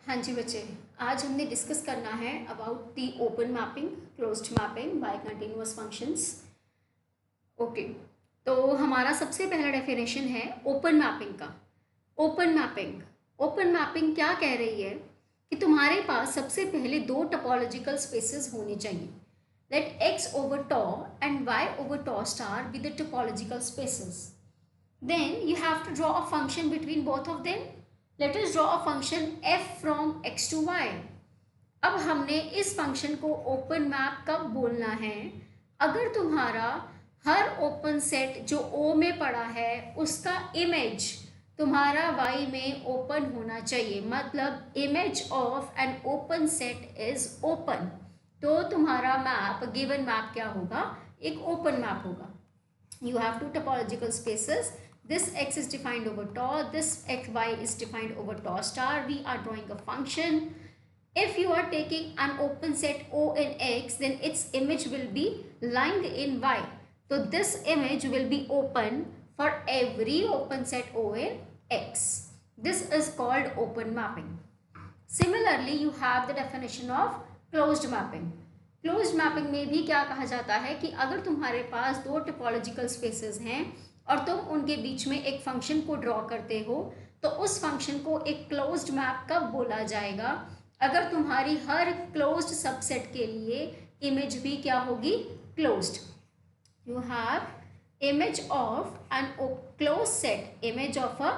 हाँ जी बच्चे, आज हमने डिस्कस करना है about the open mapping, closed mapping bicontinuous functions. Okay, तो हमारा सबसे पहला डेफिनेशन है ओपन मैपिंग का। ओपन मैपिंग क्या कह रही है कि तुम्हारे पास सबसे पहले दो टोपोलॉजिकल स्पेसेस होने चाहिए। Let x over tau and y over tau star be the topological spaces. Then you have to draw a function between both of them. Let us draw a function f from x to y. अब हमने इस function को open map कब बोलना है? अगर तुम्हारा हर open set जो O में पड़ा है उसका इमेज तुम्हारा Y में ओपन होना चाहिए, मतलब image of N open set is open, तो तुम्हारा मैप, गिवन मैप क्या होगा? एक ओपन मैप होगा. You have two topological spaces. This x is defined over tau, this xy is defined over tau star. We are drawing a function. If you are taking an open set O in x, then its image will be lying in y. So this image will be open for every open set O in x. This is called open mapping. Similarly, you have the definition of closed mapping. Closed mapping में भी क्या कहा जाता है कि अगर तुम्हारे पास दो टोपोलॉजिकल स्पेसेस हैं और तुम उनके बीच में एक फंक्शन को ड्रॉ करते हो, तो उस फंक्शन को एक क्लोज्ड मैप कब बोला जाएगा? अगर तुम्हारी हर क्लोज्ड सबसेट के लिए इमेज भी क्या होगी? Closed. You have image of an close set. Image of a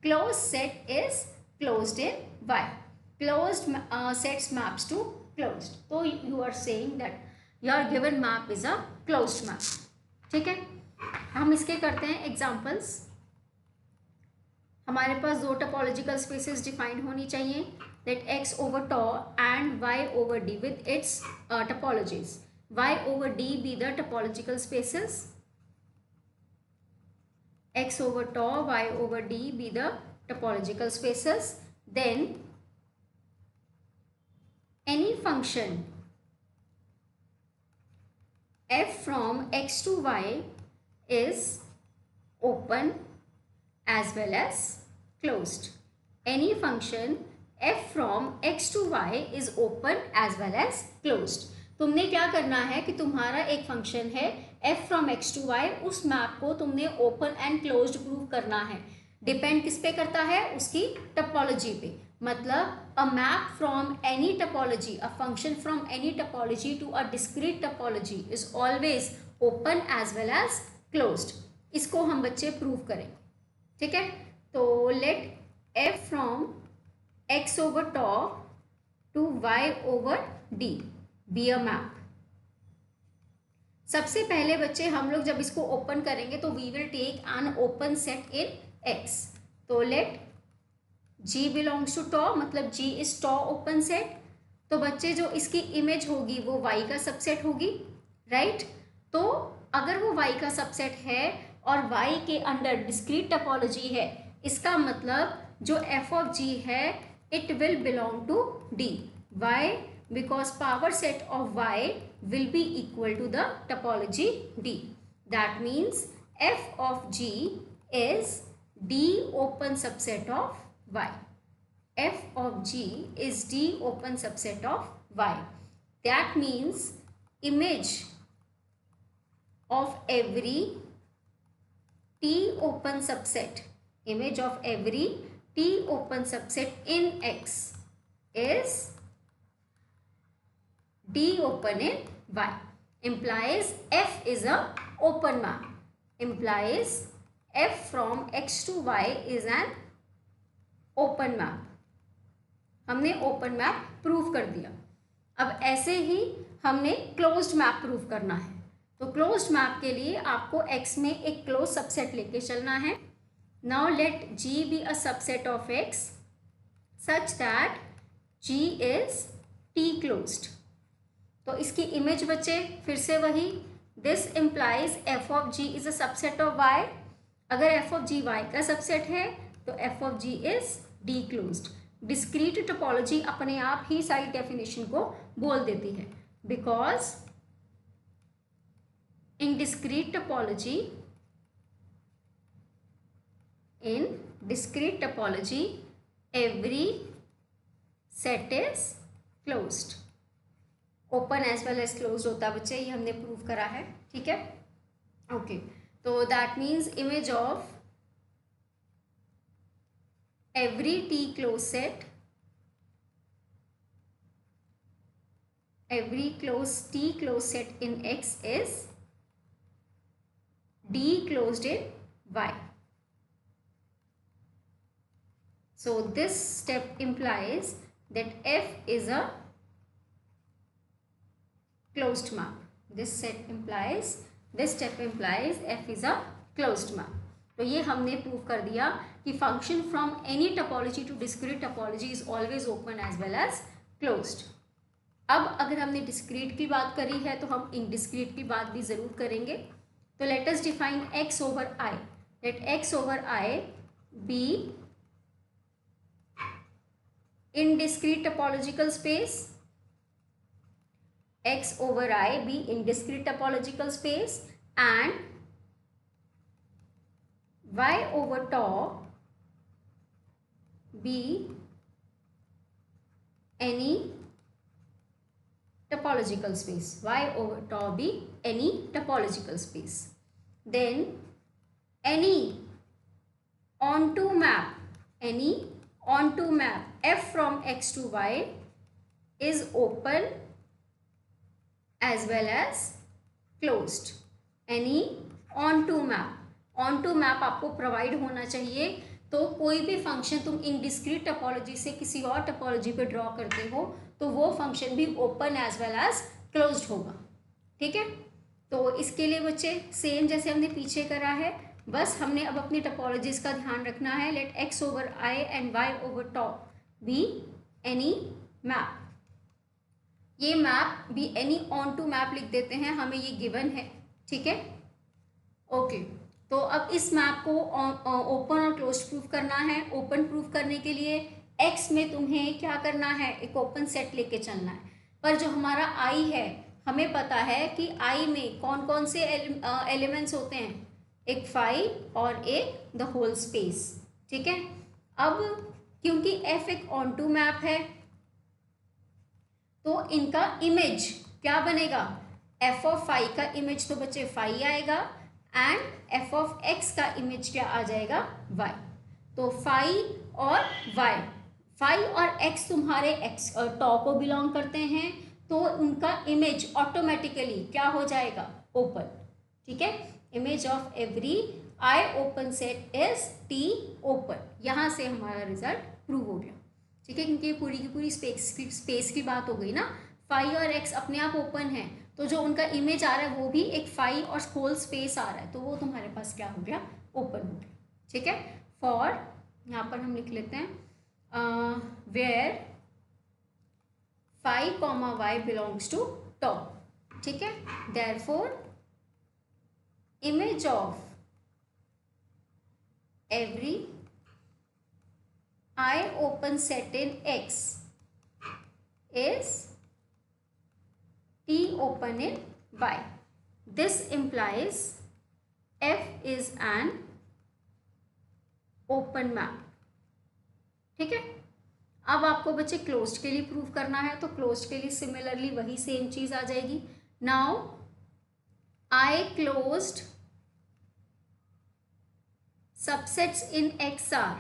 close set is closed in Y. Closed sets maps to closed. So you are saying that your given map is a closed map. ठीक है, हम इसके करते हैं examples. हमारे पास दो topological spaces defined होनी चाहिए. Let x over tau and y over d with its topologies. y over d be the topological spaces. x over tau, y over d be the topological spaces. Then any function f from x to y is open as well as closed. Any function f from x to y is open as well as closed. तुमने क्या करना है कि तुम्हारा एक function है f from x to y, उस map को तुमने ओपन एंड क्लोज्ड प्रूव करना है. डिपेंड किस पे करता है? उसकी टोपोलॉजी पे. मतलब a map from any topology, a function from any topology to a discrete topology is always open as well as closed. इसको हम बच्चे प्रूव करें. ठीक है, तो let f from x over tau to y over d be a map. सबसे पहले बच्चे हम लोग जब इसको ओपन करेंगे तो we will take an open set in x. तो let G belongs to tau, मतलब G is tau open set. तो बच्चे जो इसकी इमेज होगी वो y का सबसेट होगी, राइट? तो अगर वो y का सबसेट है और y के अंडर डिस्क्रीट टोपोलॉजी है, इसका मतलब जो f ऑफ g है it will belong to d. why? Because power set of y will be equal to the topology d. That means f of g is d open subset of y. f of g is d open subset of y. That means image of every t open subset, image of every t open subset in x is d open in y. Implies f is a open map. Implies f from x to y is an open map. हमने open map prove कर दिया. अब ऐसे ही हमने closed map prove करना है. तो closed map के लिए आपको x में एक क्लोज सबसेट लेके चलना है. Now let g be a subset of x such that g is t closed. तो इसकी इमेज बच्चे फिर से वही, this implies f of g is a subset of y. अगर f ऑफ g y का सबसेट है तो f of g is d closed. Discrete topology अपने आप ही सारी डेफिनेशन को बोल देती है, because in discrete topology every set is closed. Open as well as closed होता है बच्चे, ये हमने प्रूव करा है, ठीक है। ओके, तो that means image of every T closed set, every T closed set in X is D closed in Y. So this step implies that F is a closed map. This step implies F is a closed map. तो ये हमने prove कर दिया कि function from any topology to discrete topology is always open as well as closed. अब अगर हमने discrete की बात करी है तो हम इनडिस्क्रीट की बात भी ज़रूर करेंगे। तो let us define x over i। Let x over i be in discrete topological space, x over I be in discrete topological space, and y over tau be any topological space, y over tau be any topological space. Then any onto map f from x to y is open as well as closed. Any onto map आपको provide होना चाहिए। तो कोई भी function तुम इन discrete topology से किसी और टपोलॉजी पे ड्रॉ करते हो तो वो फंक्शन भी open as well as closed होगा, ठीक है। तो इसके लिए बच्चे सेम जैसे हमने पीछे करा है, बस हमने अब अपनी टपोलॉजीज का ध्यान रखना है। Let x over i and y over tau be any map. ये मैप भी एनी ऑन टू मैप लिख देते हैं, हमें ये गिवन है, ठीक है। ओके, तो अब इस मैप को ओपन और क्लोज प्रूफ करना है। ओपन प्रूफ करने के लिए x में तुम्हें क्या करना है, एक ओपन सेट लेके चलना है। पर जो हमारा i है, हमें पता है कि i में कौन कौन से एलिमेंट्स होते हैं, एक फाई और एक द होल स्पेस, ठीक है। अब क्योंकि f एक ऑन टू मैप है तो इनका इमेज क्या बनेगा, f ऑफ फाई का इमेज तो बच्चे फाई आएगा एंड f ऑफ x का इमेज क्या आ जाएगा, y। तो फाई और y, फाई और x तुम्हारे x टॉ को बिलोंग करते हैं, तो उनका इमेज ऑटोमेटिकली क्या हो जाएगा, ओपन, ठीक है। Image of every I open set is T open. यहाँ से हमारा रिजल्ट प्रूव हो गया, ठीक है, क्योंकि पूरी की पूरी स्पेस की बात हो गई ना। फाई और x अपने आप ओपन है, तो जो उनका इमेज आ रहा है वो भी एक फाई और होल स्पेस आ रहा है, तो वो तुम्हारे पास क्या हो गया, ओपन हो गया, ठीक है। फॉर यहाँ पर हम लिख लेते हैं where phi comma Y belongs to tau, ठीक है। Therefore image of every I open set in X is T open in Y. This implies F is an open map, ठीक है। अब आपको बच्चे क्लोज्ड के लिए प्रूव करना है, तो क्लोज्ड के लिए सिमिलरली वही सेम चीज आ जाएगी। नाउ I closed सबसेट्स इन x are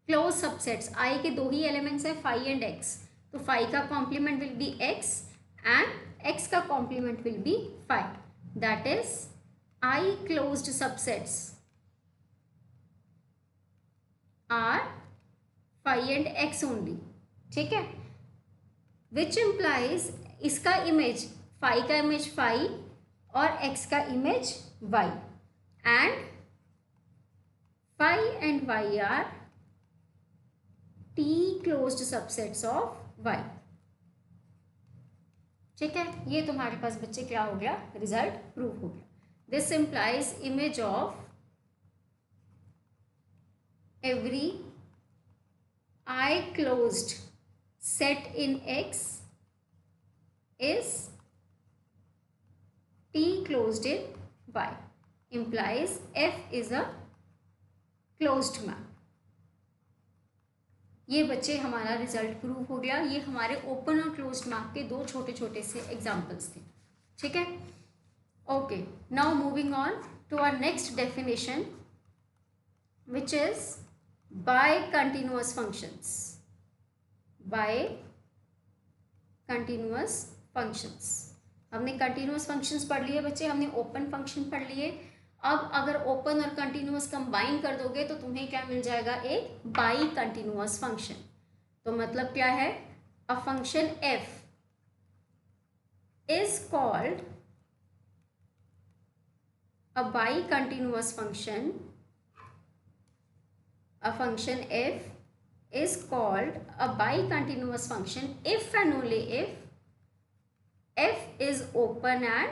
close subsets. i के दो ही एलिमेंट्स है, फाई एंड x, तो फाई का complement will be x and x का complement will be phi. That is i closed subsets are phi and x only, ठीक है। विच इम्प्लाइज इसका इमेज, फाई का इमेज फाई और x का image y, and phi and y are T closed subsets of y, ठीक है। ये तुम्हारे पास बच्चे क्या हो गया, रिजल्ट प्रूव हो गया। This implies image of every I closed set in X is T closed in Y, implies F is a closed map, ये बच्चे हमारा रिजल्ट प्रूव हो गया। ये हमारे ओपन और क्लोज्ड मैप के दो छोटे छोटे से एग्जाम्पल्स थे, ठीक है। Okay, now moving on to our next definition which is bicontinuous functions. Bicontinuous functions, हमने कंटिन्यूअस फंक्शंस पढ़ लिए बच्चे, हमने ओपन फंक्शन पढ़ लिए। अब अगर ओपन और कंटिन्यूअस कंबाइन कर दोगे तो तुम्हें क्या मिल जाएगा, एक बाई कंटिन्यूअस फंक्शन। तो मतलब क्या है, a function f is called a by continuous function. A function f is called a bicontinuous function if and only if f is open and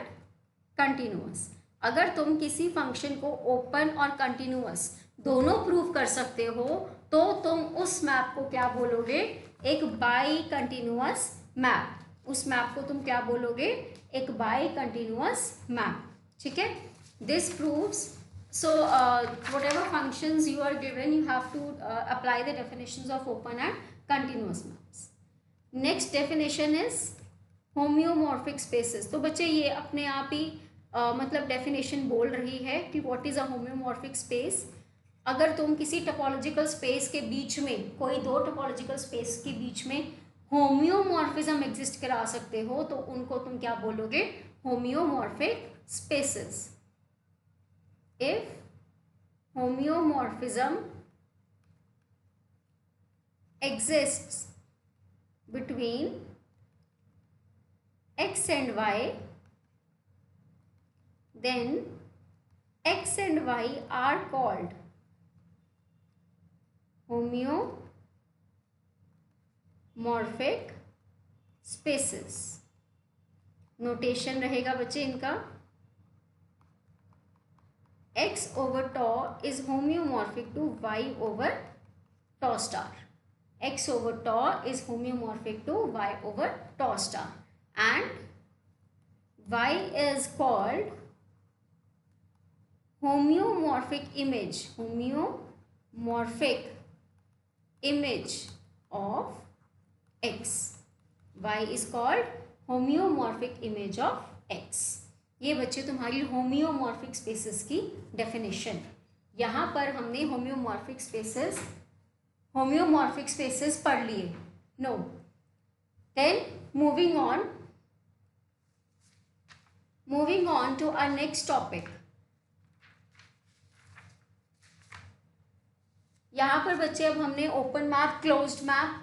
continuous। अगर तुम किसी फंक्शन को ओपन और continuous दोनों प्रूव कर सकते हो तो तुम उस मैप को क्या बोलोगे, एक बाई कंटिन्यूअस मैप। उस मैप को तुम क्या बोलोगे, एक बाई कंटिन्यूअस मैप, ठीक है। This proves, so whatever functions you are given you have to apply the definitions of open and continuous maps. Next definition is homeomorphic spaces। तो बच्चे ये अपने आप ही मतलब डेफिनेशन बोल रही है कि व्हाट इज अ होम्योमॉर्फिक स्पेस। अगर तुम किसी टोपोलॉजिकल स्पेस के बीच में, कोई दो टोपोलॉजिकल स्पेस के बीच में होम्योमॉर्फिज्म एग्जिस्ट करा सकते हो तो उनको तुम क्या बोलोगे, होम्योमॉर्फिक spaces. If homeomorphism exists between x and y, then x and y are called homeomorphic spaces। Notation रहेगा बच्चे इनका, x over tau is homeomorphic to y over tau star। x over tau is homeomorphic to y over tau star and y is called homeomorphic image, homeomorphic image of x। y is called homeomorphic image of x। ये बच्चे तुम्हारी होम्योमॉर्फिक spaces की definition. यहाँ पर हमने होम्योमॉर्फिक spaces पढ़ लिए। No, then moving on to our next topic. यहाँ पर बच्चे अब हमने open map, closed map,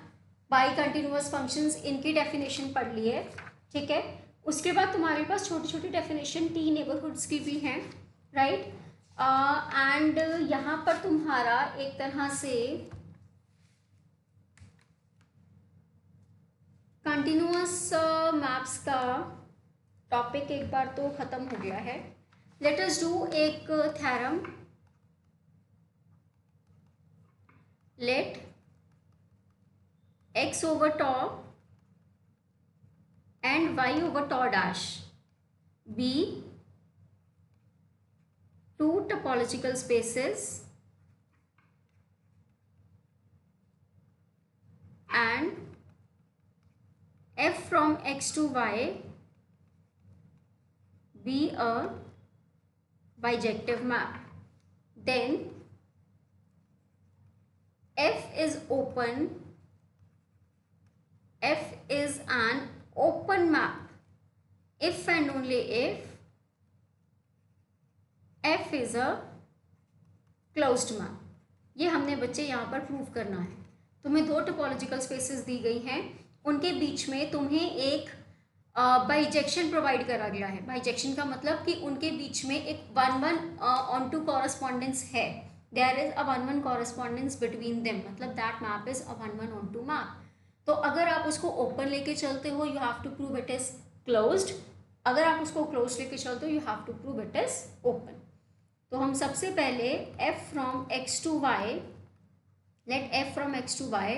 bicontinuous functions, इनकी डेफिनेशन पढ़ ली है, ठीक है। उसके बाद तुम्हारे पास छोटी छोटी डेफिनेशन टी नेबरहुड्स की भी हैं, राइट। एंड यहाँ पर तुम्हारा एक तरह से कंटिन्यूअस मैप्स का टॉपिक एक बार तो ख़त्म हो गया है। लेट अस डू एक theorem. Let x over tau and y over tau dash be two topological spaces and f from x to y be a bijective map, then f is an open map if and only if f is a closed map। ये हमने बच्चे यहाँ पर prove करना है। तुम्हें दो topological spaces दी गई हैं, उनके बीच में तुम्हें एक बाइजेक्शन प्रोवाइड करा गया है। बाइजेक्शन का मतलब कि उनके बीच में एक 1-1 ऑन टू कॉरस्पॉन्डेंस है। There is a 1-1 correspondence between them, मतलब that map is a 1-1 on to map. तो अगर आप उसको ओपन लेके चलते हो you have to prove it is closed, अगर आप उसको क्लोज लेके चलते हो you have to prove it is open. तो हम सबसे पहले f from x to y, let f from x to y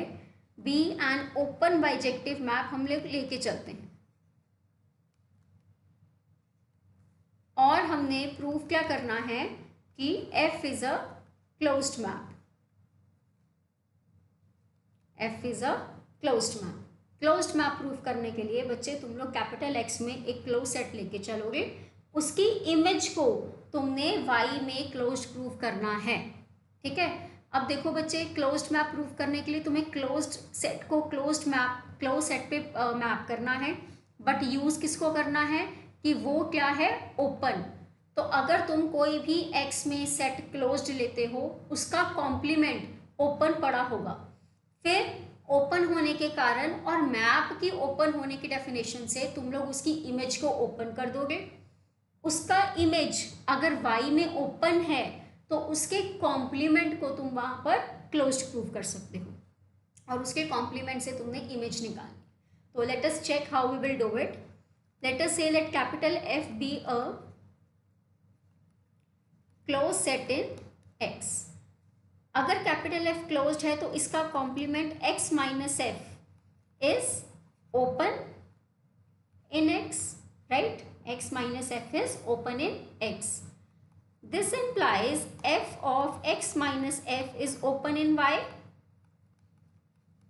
be an open bijective map हम लोग लेके चलते हैं, और हमने प्रूव क्या करना है कि f is a closed map। F is a closed map. Closed map proof करने के लिए बच्चे तुम लोग कैपिटल एक्स में एक क्लोज सेट लेके चलोगे, उसकी इमेज को तुमने वाई में क्लोज्ड प्रूफ करना है। ठीक है, अब देखो बच्चे, क्लोज्ड मैप प्रूफ करने के लिए तुम्हें क्लोज्ड सेट को क्लोज सेट पे मैप करना है, बट यूज किसको करना है कि वो क्या है, ओपन। तो अगर तुम कोई भी एक्स में सेट क्लोज्ड लेते हो, उसका कॉम्प्लीमेंट ओपन पड़ा होगा, फिर ओपन होने के कारण और मैप की ओपन होने की डेफिनेशन से तुम लोग उसकी इमेज को ओपन कर दोगे। उसका इमेज अगर वाई में ओपन है तो उसके कॉम्प्लीमेंट को तुम वहां पर क्लोज्ड प्रूफ कर सकते हो, और उसके कॉम्प्लीमेंट से तुमने इमेज निकाली। तो let us check how we will do it. Let us say let capital F be a close set in X. अगर कैपिटल एफ क्लोज्ड है तो इसका complement X minus F is open in X, right? X minus F is open in X. This implies f of x minus f is open in y.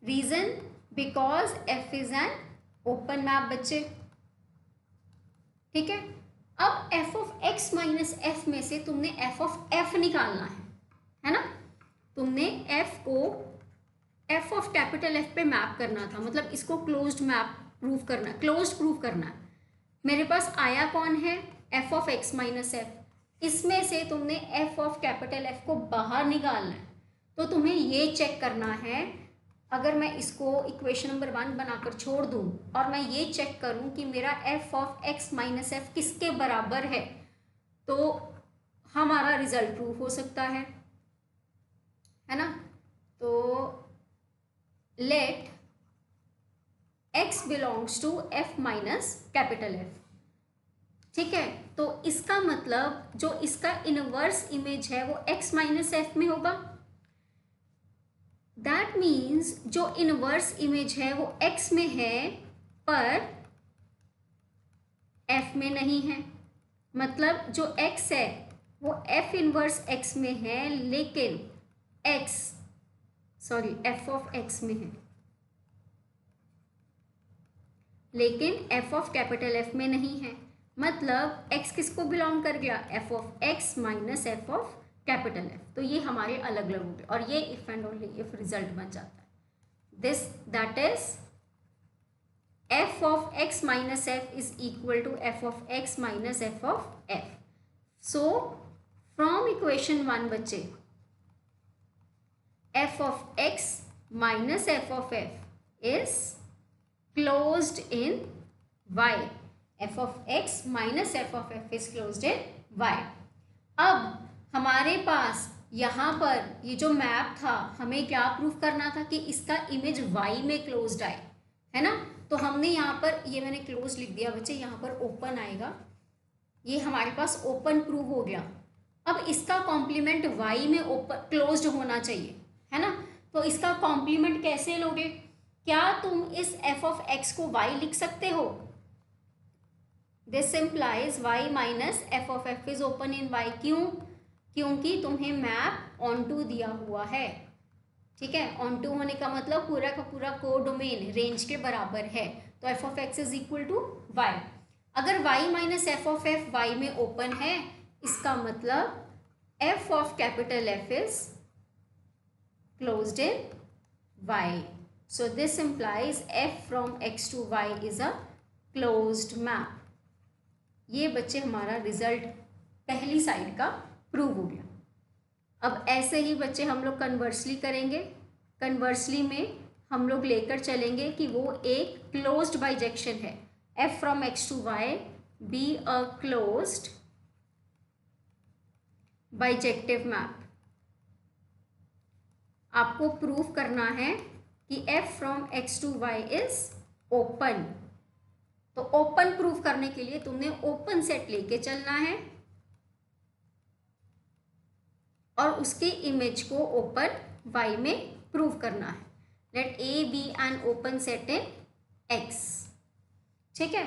Reason? Because f is an open map बच्चे. ठीक है, अब f of x minus f में से तुमने f of f निकालना है ना? तुमने f को f of कैपिटल F पे मैप करना था, मतलब इसको क्लोज्ड मैप प्रूफ करना, क्लोज्ड प्रूफ करना है। मेरे पास आया कौन है, f of x minus F, इसमें से तुमने f ऑफ कैपिटल F को बाहर निकालना है। तो तुम्हें ये चेक करना है, अगर मैं इसको इक्वेशन नंबर 1 बनाकर छोड़ दूं और मैं ये चेक करूं कि मेरा f of x minus F किसके बराबर है, तो हमारा रिजल्ट प्रूफ हो सकता है ना? तो let x belongs to f minus capital F। ठीक है, तो इसका मतलब जो इसका इनवर्स इमेज है वो x माइनस एफ में होगा। दैट मीन्स जो इनवर्स इमेज है वो x में है पर f में नहीं है। मतलब जो x है वो f इनवर्स x में है, लेकिन f ऑफ x में है, लेकिन f ऑफ कैपिटल F में नहीं है। मतलब x किसको बिलोंग कर गया, f of x minus f of capital F। तो ये हमारे अलग अलग हो गए और ये if and only if result बन जाता है। This that is f of x minus f is equal to f of x minus f of f। So from equation 1 बच्चे, f of x minus f of f is closed in y। f of x minus f of f is closed in y। अब हमारे पास यहाँ पर ये जो map था, हमें क्या प्रूफ करना था कि इसका इमेज y में क्लोज्ड आए, है ना? तो हमने यहाँ पर, ये मैंने क्लोज लिख दिया बच्चे, यहाँ पर ओपन आएगा, ये हमारे पास ओपन प्रूव हो गया। अब इसका कॉम्प्लीमेंट y में ओपन क्लोज्ड होना चाहिए, है ना? तो इसका कॉम्प्लीमेंट कैसे लोगे? क्या तुम इस f of x को y लिख सकते हो? This implies y minus f of f is open in y। क्यों? क्योंकि तुम्हें मैप ऑन टू दिया हुआ है। ठीक है, ऑन टू होने का मतलब पूरा का पूरा कोडोमेन रेंज के बराबर है, तो f of x is equal to y। अगर y minus f of f y में ओपन है, इसका मतलब f of capital F is closed in y। So this implies f from x to y is a closed map. ये बच्चे हमारा result पहली side का प्रूव हो गया। अब ऐसे ही बच्चे हम लोग कन्वर्सली करेंगे। कन्वर्सली में हम लोग लेकर चलेंगे कि वो एक क्लोज्ड बाइजेक्शन है, f from x to y be a closed bijective map. आपको प्रूव करना है कि f from x to y is open. तो ओपन प्रूफ करने के लिए तुमने ओपन सेट लेके चलना है और उसके इमेज को ओपन y में प्रूव करना है। Let a be an open set in x। ठीक है,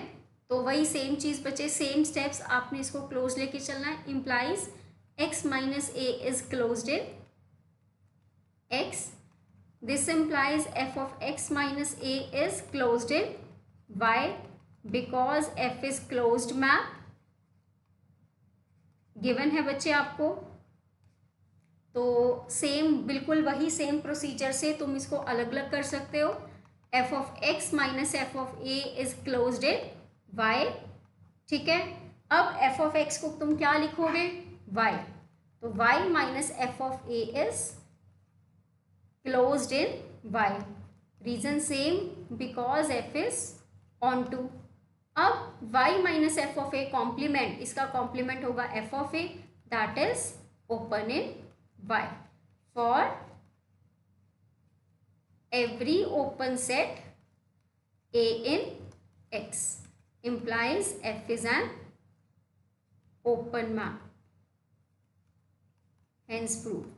तो वही सेम चीज बचे, सेम स्टेप्स, आपने इसको क्लोज लेके चलना है। Implies x minus a is closed in x। This implies f of x minus a is closed in y because f is closed map. Given है बच्चे आपको, तो सेम बिल्कुल वही सेम प्रोसीजर से तुम इसको अलग अलग कर सकते हो. f of x minus f of a is closed in y. ठीक है, अब f of x को तुम क्या लिखोगे? y. तो y minus f of a is closed in y. Reason same, because f is on to. अब y minus f of a complement, इसका कॉम्प्लीमेंट होगा f of a, that is open in y. For every open set a in x implies f is an open map, hence proved.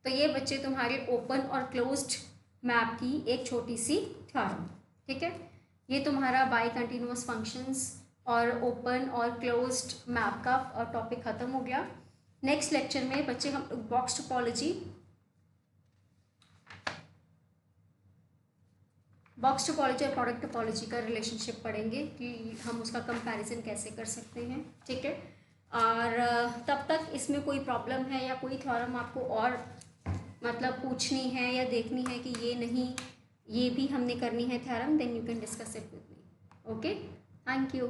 तो ये बच्चे तुम्हारे open और closed map की एक छोटी सी थ्योरम. ठीक है, ये तुम्हारा बाई कंटिन्यूअस फंक्शंस और ओपन और क्लोज्ड मैप का टॉपिक खत्म हो गया. नेक्स्ट लेक्चर में बच्चे हम बॉक्स टोपोलॉजी और प्रोडक्ट टोपोलॉजी का रिलेशनशिप पढ़ेंगे कि हम उसका कंपैरिजन कैसे कर सकते हैं. ठीक है, और तब तक इसमें कोई प्रॉब्लम है या कोई थ्योरम आपको और मतलब पूछनी है या देखनी है कि ये नहीं ये भी हमने करनी है theorem, then you can discuss it with me. Okay, thank you.